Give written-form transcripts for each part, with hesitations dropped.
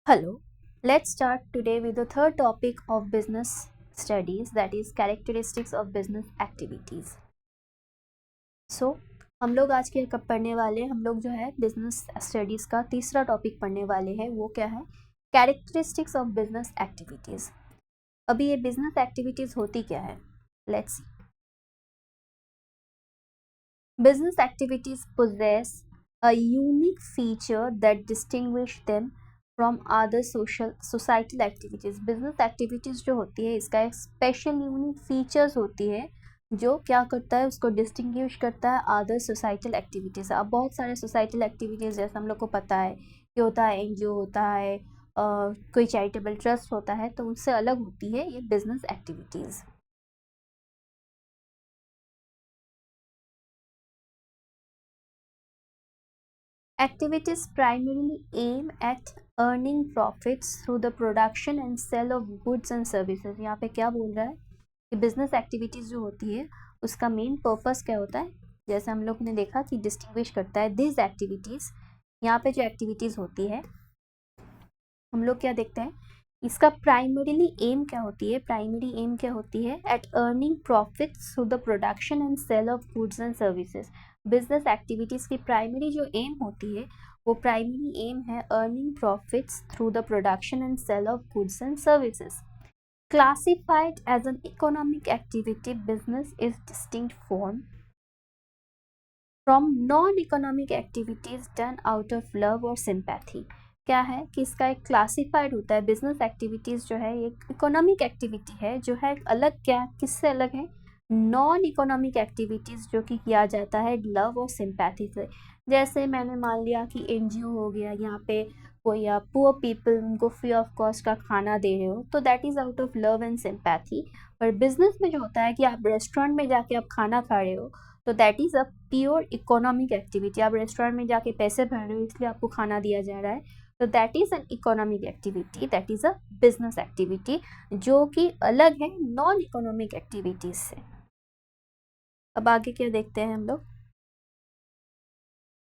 Hello, let's start today with the third topic of business studies, that is characteristics of business activities. So हम लोग आज के कब पढ़ने वाले हम लोग जो है बिजनेस स्टडीज़ का तीसरा टॉपिक पढ़ने वाले हैं। वो क्या है? Characteristics of business activities. अभी ये बिजनेस एक्टिविटीज़ होती क्या है? Let's see. Business activities possess a unique feature that distinguish them from other societal activities. Business activities जो होती है इसका एक स्पेशल यूनिक फीचर्स होती है जो क्या करता है, उसको डिस्टिंग्विश करता है अदर सोसाइटल एक्टिविटीज़। अब बहुत सारे सोसाइटल एक्टिविटीज़ जैसे हम लोग को पता है कि होता है एनजीओ होता है, कोई चैरिटेबल ट्रस्ट होता है, तो उससे अलग होती है ये business activities. Activities primarily aim at earning profits through the production and sale of goods and services। यहाँ पे क्या बोल रहा है कि बिजनेस एक्टिविटीज़ जो होती है उसका मेन पर्पस क्या होता है? जैसे हम लोग ने देखा कि डिस्टिंग्विश करता है दिस एक्टिविटीज़। यहाँ पे जो एक्टिविटीज़ होती है हम लोग क्या देखते हैं, इसका प्राइमरीली एम क्या होती है? प्राइमरी एम क्या होती है? At earning profits through the production and sale of goods and services. Business activities की प्राइमरी जो एम होती है वो प्राइमरी एम है earning profits through the production and sale of goods and services. Classified as an economic activity, business is distinct from non-economic activities done out of love or sympathy। क्या है कि इसका एक classified होता है, business activities जो है ये इकोनॉमिक एक्टिविटी है जो है अलग। क्या किससे अलग है? नॉन इकोनॉमिक एक्टिविटीज़ जो कि किया जाता है लव और सिंपैथी से। जैसे मैंने मान लिया कि एनजीओ हो गया, यहाँ पे कोई आप पुअर पीपल उनको फ्री ऑफ कॉस्ट का खाना दे रहे हो, तो that is out of love and sympathy. पर बिजनेस में जो होता है कि आप रेस्टोरेंट में जाके आप खाना खा रहे हो, तो that is a pure economic activity. आप रेस्टोरेंट में जाके पैसे भर रहे हो इसलिए आपको खाना दिया जा रहा है, तो that is an economic activity, that is a business activity जो कि अलग है नॉन इकोनॉमिक एक्टिविटीज़ से। अब आगे क्या देखते हैं हम लोग?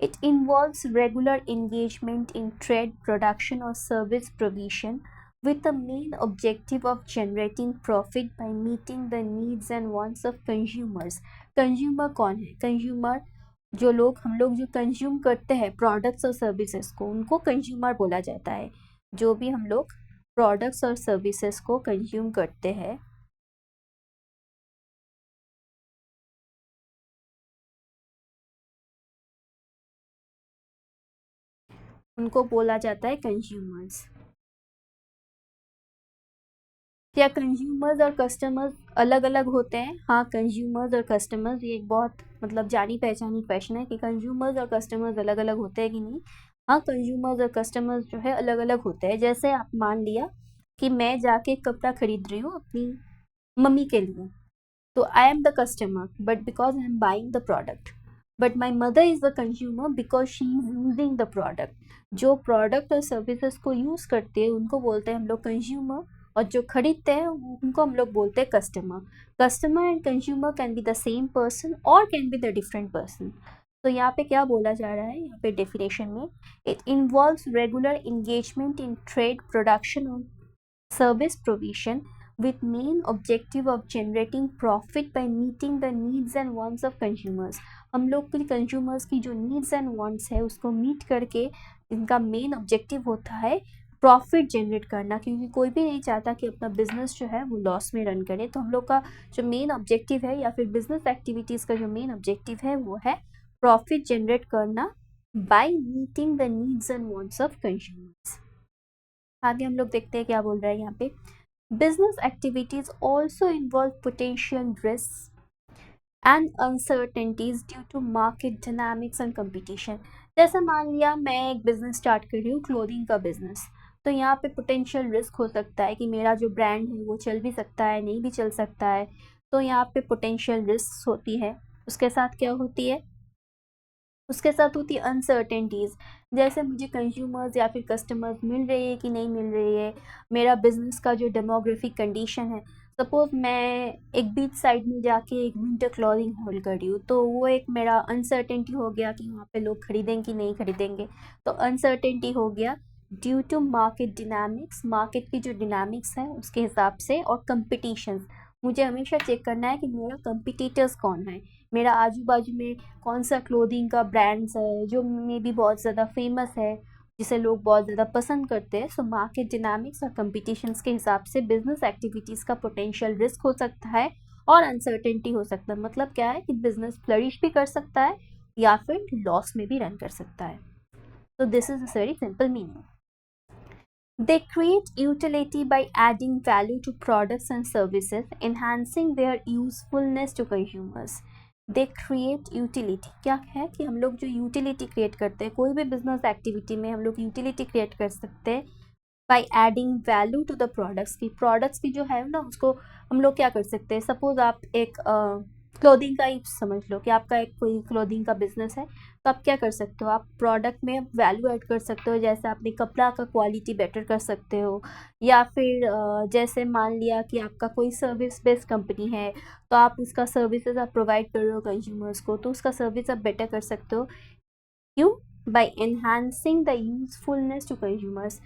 It involves regular engagement in trade, production or service provision with the main objective of generating profit by meeting the needs and wants of consumers। Consumer कौन है? Consumer जो लोग हम लोग जो कंज्यूम करते हैं प्रोडक्ट्स और सर्विसेज को, उनको कंज्यूमर बोला जाता है। जो भी हम लोग प्रोडक्ट्स और सर्विसेज को कंज्यूम करते हैं उनको बोला जाता है कंज्यूमर्स। क्या कंज्यूमर्स और कस्टमर्स अलग अलग होते हैं? हाँ, कंज्यूमर्स और कस्टमर्स ये एक बहुत मतलब जानी पहचानी क्वेश्चन है कि कंज्यूमर्स और कस्टमर्स अलग अलग होते हैं कि नहीं। हाँ, कंज्यूमर्स और कस्टमर्स जो है अलग अलग होते हैं। जैसे आप मान लिया कि मैं जाके कपड़ा खरीद रही हूँ अपनी मम्मी के लिए, तो I am the customer but because I am buying the product, but my mother is the consumer because she is using the product. जो प्रोडक्ट और सर्विसेज को यूज़ करते हैं उनको बोलते हैं हम लोग कंज्यूमर, और जो खरीदते हैं उनको हम लोग बोलते हैं customer. Customer and consumer can be the same person और can be the different person. तो यहाँ पे क्या बोला जा रहा है यहाँ पे डेफिनेशन में? It involves regular engagement in trade, production और service provision with main objective of generating profit by meeting the needs and wants of consumers। हम लोग के कंज्यूमर्स की जो नीड्स एंड वांट्स है उसको मीट करके इनका मेन ऑब्जेक्टिव होता है प्रॉफिट जनरेट करना, क्योंकि कोई भी नहीं चाहता कि अपना बिजनेस जो है वो लॉस में रन करे। तो हम लोग का जो मेन ऑब्जेक्टिव है या फिर बिजनेस एक्टिविटीज़ का जो मेन ऑब्जेक्टिव है वो है प्रॉफिट जनरेट करना by meeting the needs and wants of consumers. आगे हम लोग देखते हैं क्या बोल रहा है यहाँ पे। Business activities also involve potential risk and uncertainties due to market dynamics and competition. जैसे मान लिया मैं एक बिजनेस स्टार्ट कर रही हूँ क्लोथिंग का बिजनेस, तो यहाँ पे पोटेंशियल रिस्क हो सकता है कि मेरा जो ब्रांड है वो चल भी सकता है, नहीं भी चल सकता है। तो यहाँ पे पोटेंशियल रिस्क होती है। उसके साथ क्या होती है? उसके साथ होती है अनसर्टेनिटीज़। जैसे मुझे कंज्यूमर्स या फिर कस्टमर्स मिल रही है कि नहीं मिल रही है, मेरा बिजनेस का जो डेमोग्राफिक कंडीशन है। सपोज मैं एक बीच साइड में जाके एक विंटर क्लॉथिंग होल्ड कर रही हूँ, तो वो एक मेरा अनसर्टेनिटी हो गया कि वहाँ पे लोग खरीदेंगे कि नहीं खरीदेंगे। तो अनसर्टेनिटी हो गया ड्यू टू मार्केट डिनामिक्स, मार्केट की जो डिनामिक्स है उसके हिसाब से, और कंपटीशंस, मुझे हमेशा चेक करना है कि मेरा कंपिटिटर्स कौन है, मेरा आजू बाजू में कौन सा क्लोथिंग का ब्रांड्स है जो मे बी बहुत ज़्यादा फेमस है, जिसे लोग बहुत ज़्यादा पसंद करते हैं। सो मार्केट डिनामिक्स और कंपटीशंस के हिसाब से बिजनेस एक्टिविटीज़ का पोटेंशियल रिस्क हो सकता है और अनसर्टेनिटी हो सकता है। मतलब क्या है कि बिजनेस फ्लरिश भी कर सकता है या फिर लॉस में भी रन कर सकता है। So this is a very simple meaning. They create utility by adding value to products and services, enhancing their usefulness to consumers. They create utility, क्या है कि हम लोग जो utility create करते हैं, कोई भी business activity में हम लोग utility create कर सकते हैं by adding value to the products की जो है ना, उसको हम लोग क्या कर सकते हैं। सपोज आप एक क्लोथिंग का ही समझ लो कि आपका एक कोई क्लोथिंग का बिजनेस है, तो आप क्या कर सकते हो, आप प्रोडक्ट में वैल्यू ऐड कर सकते हो, जैसे आपने कपड़ा का क्वालिटी बेटर कर सकते हो, या फिर जैसे मान लिया कि आपका कोई सर्विस बेस्ड कंपनी है, तो आप उसका सर्विसेज आप प्रोवाइड कर रहे हो कंज्यूमर्स को, तो उसका सर्विस आप बेटर कर सकते हो। क्यों? By enhancing the usefulness to consumers,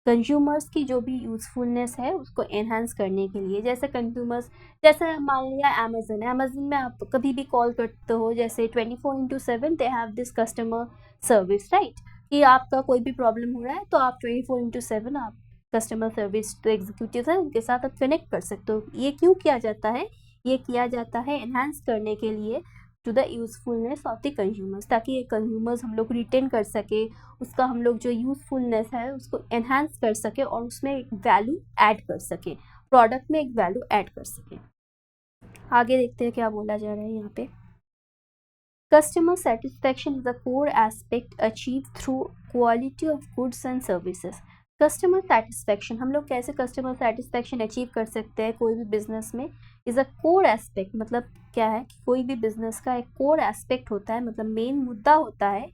consumers की जो भी यूज़फुलनेस है उसको एनहांस करने के लिए। जैसे कंज्यूमर्स, जैसे मान लिया अमेज़न है, अमेज़न में आप कभी भी कॉल करते हो, जैसे 24/7 they have this customer service, right, कि आपका कोई भी प्रॉब्लम हो रहा है तो आप 24/7 आप कस्टमर सर्विस जो एग्जीक्यूटिव है उनके साथ आप कनेक्ट कर सकते हो। ये क्यों किया जाता है? ये किया जाता है एनहांस करने के लिए to the usefulness of the consumers, ताकि ये कंज्यूमर्स हम लोग रिटेन कर सके, उसका हम लोग जो यूज़फुलनेस है उसको एनहांस कर सके और उसमें एक वैल्यू ऐड कर सके, प्रोडक्ट में एक वैल्यू ऐड कर सके। आगे देखते हैं क्या बोला जा रहा है यहाँ पे। Customer satisfaction is a core aspect achieve through quality of goods and services. Customer satisfaction, हम लोग कैसे कस्टमर सेटिस्फैक्शन अचीव कर सकते हैं कोई भी बिजनेस में, इज़ अ कोर एस्पेक्ट, मतलब क्या है कि कोई भी बिजनेस का एक कोर एस्पेक्ट होता है, मतलब मेन मुद्दा होता है।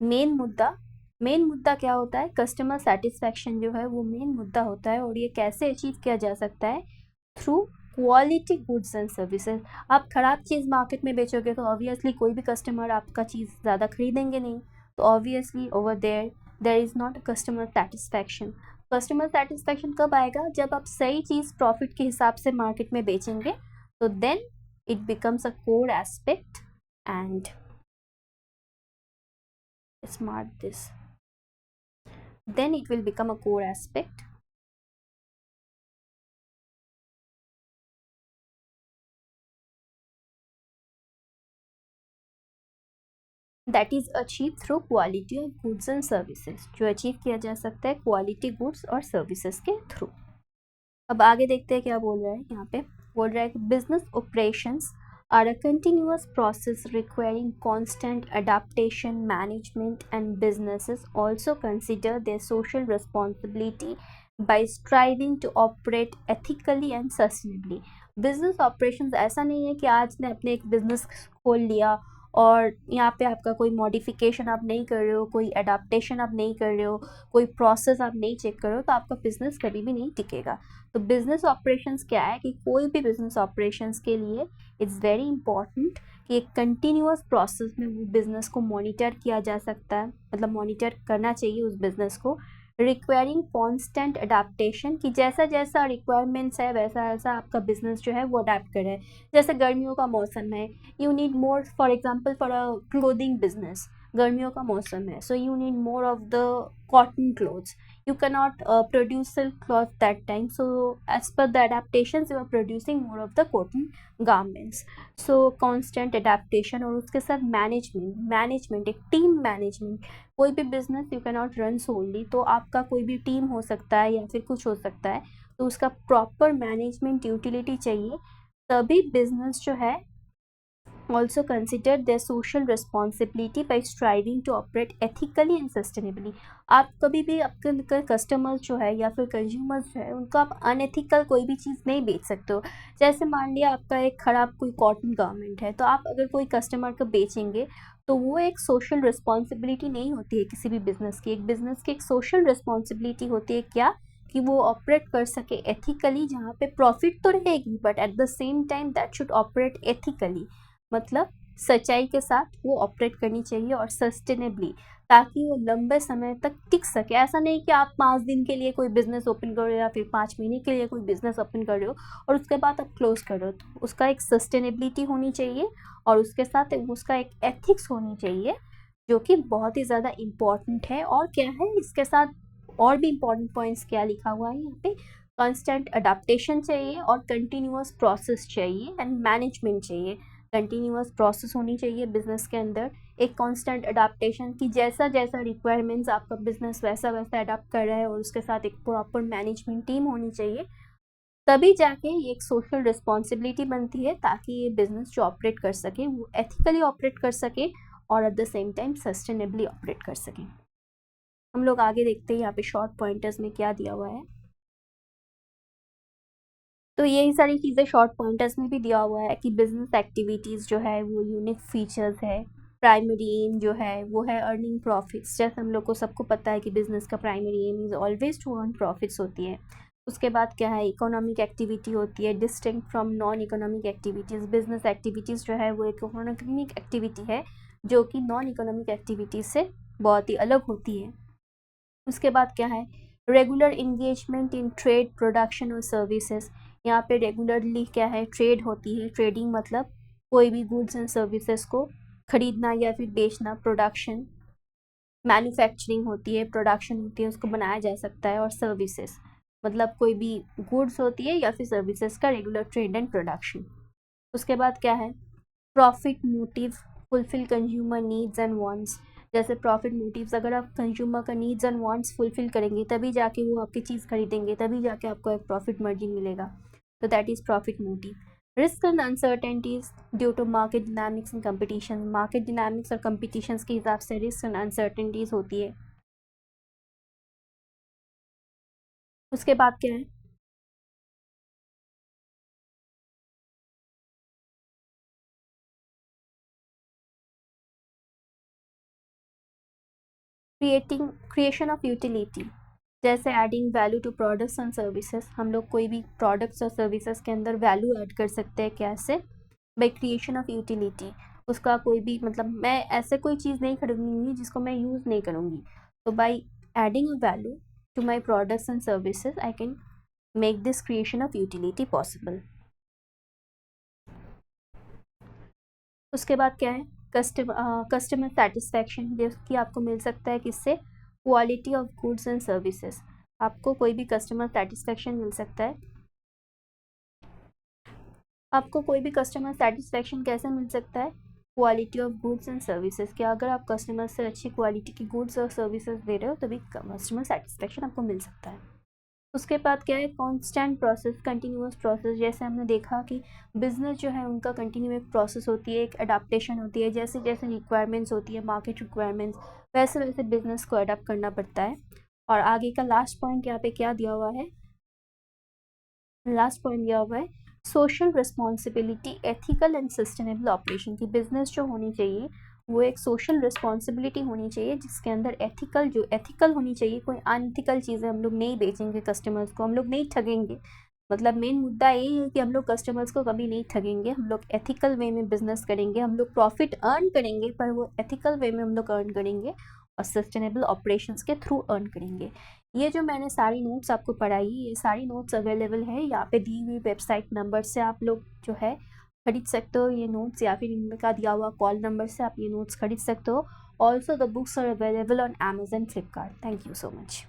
मेन मुद्दा क्या होता है? कस्टमर सेटिस्फैक्शन जो है वो मेन मुद्दा होता है, और ये कैसे अचीव किया जा सकता है? Through quality goods and services. आप खराब चीज़ मार्केट में बेचोगे तो ऑब्वियसली कोई भी कस्टमर आपका चीज़ ज़्यादा खरीदेंगे नहीं, तो obviously over there is not a customer satisfaction. Customer satisfaction कब आएगा? जब आप सही चीज़ प्रॉफिट के हिसाब से मार्केट में बेचेंगे, तो then it becomes a core aspect and smart this, then it will become a core aspect that is achieved through quality of goods and services, जो अचीव किया जा सकता है क्वालिटी गुड्स और सर्विसेज के थ्रू। अब आगे देखते हैं क्या बोल रहा है यहाँ पे। बोल रहा है कि business operations are a continuous process requiring constant adaptation management and businesses also consider their social responsibility by striving to operate ethically and sustainably. Business operations ऐसा नहीं है कि आज ने अपने एक बिजनेस खोल लिया और यहाँ पे आपका कोई मॉडिफिकेशन आप नहीं कर रहे हो, कोई अडाप्टेशन आप नहीं कर रहे हो, कोई प्रोसेस आप नहीं चेक कर रहे हो, तो आपका बिजनेस कभी भी नहीं टिकेगा। तो बिजनेस ऑपरेशंस क्या है कि कोई भी बिजनेस ऑपरेशंस के लिए इट्स वेरी इंपॉर्टेंट कि एक कंटिन्यूअस प्रोसेस में वो बिजनेस को मॉनिटर किया जा सकता है, मतलब मॉनिटर करना चाहिए उस बिजनेस को, रिक्वायरिंग कॉन्स्टेंट अडाप्टेशन, कि जैसा जैसा रिक्वायरमेंट्स है वैसा वैसा आपका बिजनेस जो है वो अडाप्ट करे। जैसे गर्मियों का मौसम है, you need more, for example for a clothing business, गर्मियों का मौसम है, so you need more of the cotton clothes, you cannot produce silk cloth that time, so as per the adaptations you are producing more of the cotton garments। so constant adaptation, और उसके साथ management एक team management. कोई भी business you cannot run सोनली, तो आपका कोई भी टीम हो सकता है या फिर कुछ हो सकता है, तो उसका प्रॉपर मैनेजमेंट यूटिलिटी चाहिए, तभी बिजनेस जो है also consider their social responsibility by striving to operate ethically and sustainably। आप कभी भी आपके कस्टमर्स जो है या फिर कंज्यूमर्स जो है उनको आप अनएथिकल कोई भी चीज़ नहीं बेच सकते हो। जैसे मान लिया आपका एक ख़राब कोई कॉटन गारमेंट है, तो आप अगर कोई कस्टमर को बेचेंगे तो वो एक सोशल रिस्पॉन्सिबिलिटी नहीं होती है किसी भी बिज़नेस की। एक बिज़नेस की एक सोशल रिस्पॉन्सिबिलिटी होती है क्या, कि वो ऑपरेट कर सके एथिकली, जहाँ पे प्रॉफिट तो रहेगी but at the same time that should operate ethically. मतलब सच्चाई के साथ वो ऑपरेट करनी चाहिए और सस्टेनेबली, ताकि वो लंबे समय तक टिक सके। ऐसा नहीं कि आप 5 दिन के लिए कोई बिजनेस ओपन कर रहे हो या फिर 5 महीने के लिए कोई बिजनेस ओपन कर रहे हो और उसके बाद आप क्लोज कर रहे हो। तो उसका एक सस्टेनेबिलिटी होनी चाहिए और उसके साथ उसका एक एथिक्स होनी चाहिए, जो कि बहुत ही ज़्यादा इम्पॉर्टेंट है। और क्या है इसके साथ और भी इम्पॉर्टेंट पॉइंट्स क्या लिखा हुआ है यहाँ पे, कांस्टेंट अडेप्टेशन चाहिए और कंटिन्यूअस प्रोसेस चाहिए एंड मैनेजमेंट चाहिए। कंटिन्यूअस प्रोसेस होनी चाहिए बिजनेस के अंदर, एक कांस्टेंट अडेप्टेशन की जैसा जैसा रिक्वायरमेंट्स आपका बिजनेस वैसा वैसा अडेप्ट कर रहा है, और उसके साथ एक प्रॉपर मैनेजमेंट टीम होनी चाहिए। तभी जाके ये एक सोशल रिस्पॉन्सिबिलिटी बनती है, ताकि ये बिजनेस जो ऑपरेट कर सके वो एथिकली ऑपरेट कर सके और at the same time sustainably operate कर सके। हम लोग आगे देखते हैं यहाँ पे शॉर्ट पॉइंटर्स में क्या दिया हुआ है। तो यही सारी चीज़ें शॉर्ट पॉइंटर्स में भी दिया हुआ है कि बिजनेस एक्टिविटीज़ जो है वो यूनिक फीचर्स है। प्राइमरी एम जो है वो है अर्निंग प्रॉफिट्स। जैसे हम लोग को सबको पता है कि बिजनेस का primary aim is always to earn profits होती है। उसके बाद क्या है, इकोनॉमिक एक्टिविटी होती है distinct from non economic activities. Business activities जो है वो एक इकोनॉमिक एक्टिविटी है जो कि नॉन इकोनॉमिक एक्टिविटीज़ से बहुत ही अलग होती है। उसके बाद क्या है, regular engagement in trade, production और सर्विसेज। यहाँ पे रेगुलरली क्या है, ट्रेड होती है। ट्रेडिंग मतलब कोई भी गुड्स एंड सर्विसेज को खरीदना या फिर बेचना। प्रोडक्शन, मैन्युफैक्चरिंग होती है, प्रोडक्शन होती है, उसको बनाया जा सकता है। और सर्विसेज मतलब कोई भी गुड्स होती है या फिर सर्विसेज का रेगुलर ट्रेड एंड प्रोडक्शन। उसके बाद क्या है, profit motive, fulfil consumer needs and wants. जैसे प्रॉफिट मोटिव्स, अगर आप कंज्यूमर का नीड्स एंड वांट्स फुलफिल करेंगे तभी जाके वो आपकी चीज़ खरीदेंगे, तभी जाके आपको एक प्रॉफिट मार्जिन मिलेगा। तो that is profit motive. Risk and uncertainties due to market dynamics and competition. Market dynamics और कंपटीशन के हिसाब से रिस्क एंड अनसर्टेनिटीज होती है। उसके बाद क्या है, क्रिएशन ऑफ यूटिलिटी। जैसे adding value to products and services. हम लोग कोई भी प्रोडक्ट्स और सर्विसेज के अंदर वैल्यू ऐड कर सकते हैं कैसे, बाई क्रिएशन ऑफ यूटिलिटी। उसका कोई भी मतलब मैं ऐसे कोई चीज़ नहीं खरीदूंगी जिसको मैं यूज़ नहीं करूँगी, तो by adding a value to my products and services I can make this creation of utility possible. उसके बाद क्या है, कस्टमर सेटिस्फैक्शन, जो कि आपको मिल सकता है किससे, quality of goods and services. आपको कोई भी कस्टमर सेटिस्फैक्शन मिल सकता है। आपको कोई भी कस्टमर सेटिस्फैक्शन कैसे मिल सकता है, quality of goods and services. क्या अगर आप कस्टमर से अच्छी क्वालिटी की गुड्स और सर्विसेज दे रहे हो तभी कस्टमर सेटिस्फैक्शन आपको मिल सकता है। उसके बाद क्या है, कांस्टेंट प्रोसेस, कंटिन्यूअस प्रोसेस। जैसे हमने देखा कि बिजनेस जो है उनका कंटिन्यू एक प्रोसेस होती है, एक अडाप्टेशन होती है। जैसे जैसे रिक्वायरमेंट्स होती है, मार्केट रिक्वायरमेंट्स, वैसे वैसे बिजनेस को अडाप्ट करना पड़ता है। और आगे का लास्ट पॉइंट यहाँ पे क्या दिया हुआ है, लास्ट पॉइंट दिया हुआ है social responsibility, ethical and sustainable operation की। बिजनेस जो होनी चाहिए वो एक सोशल रिस्पॉन्सिबिलिटी होनी चाहिए, जिसके अंदर एथिकल होनी चाहिए। कोई अनएथिकल चीज़ें हम लोग नहीं बेचेंगे कस्टमर्स को, हम लोग नहीं ठगेंगे। मतलब मेन मुद्दा यही है कि हम लोग कस्टमर्स को कभी नहीं ठगेंगे, हम लोग एथिकल वे में बिजनेस करेंगे। हम लोग प्रॉफिट अर्न करेंगे पर वो एथिकल वे में हम लोग अर्न करेंगे और सस्टेनेबल ऑपरेशंस के थ्रू अर्न करेंगे। ये जो मैंने सारी नोट्स आपको पढ़ाई, ये सारी नोट्स अवेलेबल है यहाँ पे दी हुई वेबसाइट नंबर से। आप लोग जो है खरीद सकते हो ये नोट्स, या फिर इनका दिया हुआ कॉल नंबर से आप ये नोट्स खरीद सकते हो। Also the books are available on Amazon, Flipkart. Thank you so much.